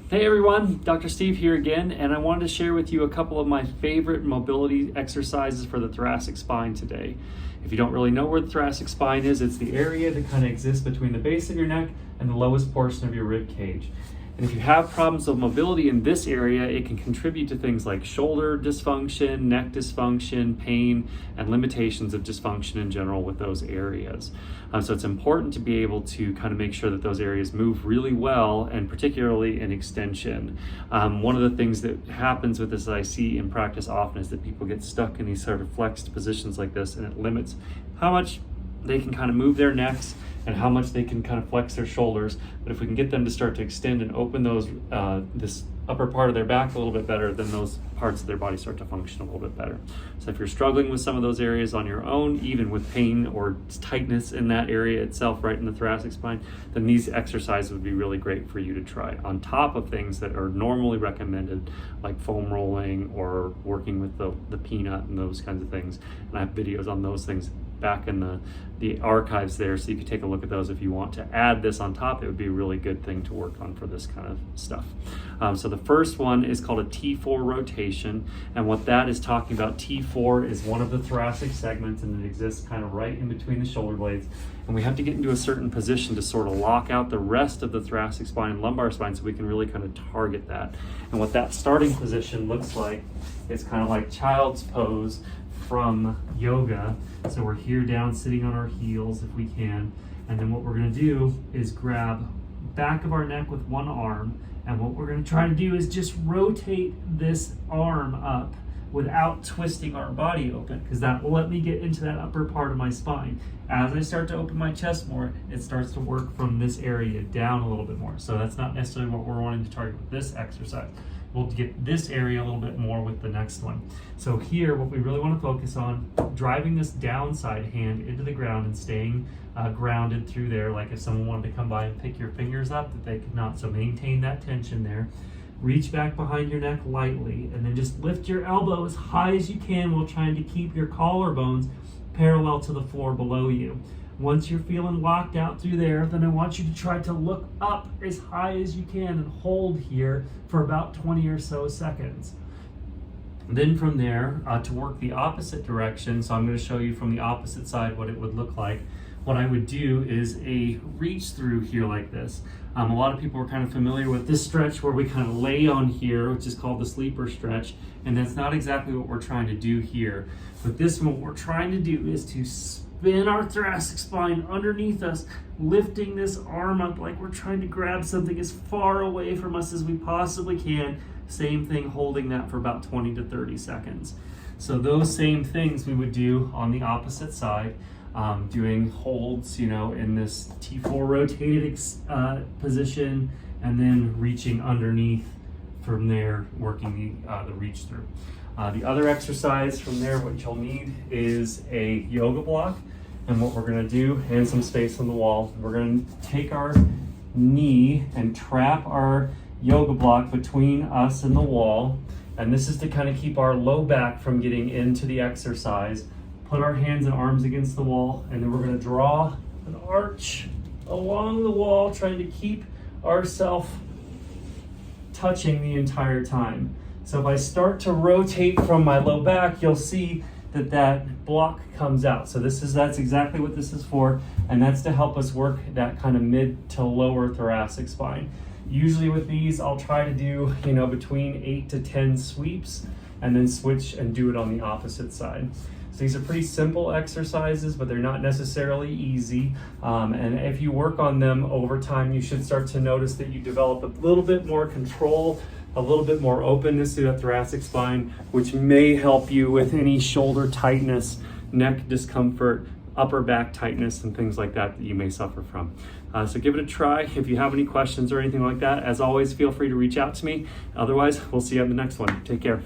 Hey everyone, Dr. Steve here again, and I wanted to share with you a couple of my favorite mobility exercises for the thoracic spine today. If you don't really know where the thoracic spine is, it's the area that kind of exists between the base of your neck and the lowest portion of your rib cage. And if you have problems with mobility in this area, it can contribute to things like shoulder dysfunction, neck dysfunction, pain, and limitations of dysfunction in general with those areas. So it's important to be able to kind of make sure that those areas move really well, and particularly in extension. One of the things that happens with this that I see in practice often is that people get stuck in these sort of flexed positions like this, and it limits how much they can kind of move their necks and how much they can kind of flex their shoulders. But if we can get them to start to extend and open those this upper part of their back a little bit better, then those parts of their body start to function a little bit better. So if you're struggling with some of those areas on your own, even with pain or tightness in that area itself, right in the thoracic spine, then these exercises would be really great for you to try on top of things that are normally recommended, like foam rolling or working with the peanut and those kinds of things. And I have videos on those things back in the archives there, so you can take a look at those if you want to add this on top. It would be a really good thing to work on for this kind of stuff. So the first one is called a T4 rotation, and what that is talking about, T4 is one of the thoracic segments, and it exists kind of right in between the shoulder blades, and we have to get into a certain position to sort of lock out the rest of the thoracic spine and lumbar spine so we can really kind of target that. And what that starting position looks like is kind of like child's pose from yoga. So we're here down sitting on our heels if we can, and then what we're going to do is grab back of our neck with one arm, and what we're going to try to do is just rotate this arm up without twisting our body open, because that will let me get into that upper part of my spine. As I start to open my chest more, it starts to work from this area down a little bit more. So that's not necessarily what we're wanting to target with this exercise. We'll get this area a little bit more with the next one. So here, what we really want to focus on, driving this downside hand into the ground and staying grounded through there, like if someone wanted to come by and pick your fingers up, that they could not. So maintain that tension there. Reach back behind your neck lightly, and then just lift your elbow as high as you can while trying to keep your collarbones parallel to the floor below you. Once you're feeling locked out through there, then I want you to try to look up as high as you can and hold here for about 20 or so seconds. Then from there, to work the opposite direction, so I'm going to show you from the opposite side what it would look like. What I would do is a reach through here like this. A lot of people are kind of familiar with this stretch where we kind of lay on here, which is called the sleeper stretch, and that's not exactly what we're trying to do here. But this one, what we're trying to do is to spin our thoracic spine underneath us, lifting this arm up like we're trying to grab something as far away from us as we possibly can. Same thing, holding that for about 20 to 30 seconds. So those same things we would do on the opposite side, doing holds, in this T4 rotated position, and then reaching underneath from there, working the reach through. The other exercise from there, what you'll need is a yoga block. And what we're gonna do, and some space on the wall, we're gonna take our knee and trap our yoga block between us and the wall. And this is to kind of keep our low back from getting into the exercise. Put our hands and arms against the wall, and then we're gonna draw an arch along the wall, trying to keep ourselves touching the entire time. So if I start to rotate from my low back, you'll see that block comes out. So that's exactly what this is for, and that's to help us work that kind of mid to lower thoracic spine. Usually with these, I'll try to do between 8 to 10 sweeps, and then switch and do it on the opposite side. So these are pretty simple exercises, but they're not necessarily easy. And if you work on them over time, you should start to notice that you develop a little bit more control, a little bit more openness to that thoracic spine, which may help you with any shoulder tightness, neck discomfort, upper back tightness, and things like that you may suffer from. So give it a try. If you have any questions or anything like that, as always, feel free to reach out to me. Otherwise, we'll see you on the next one. Take care.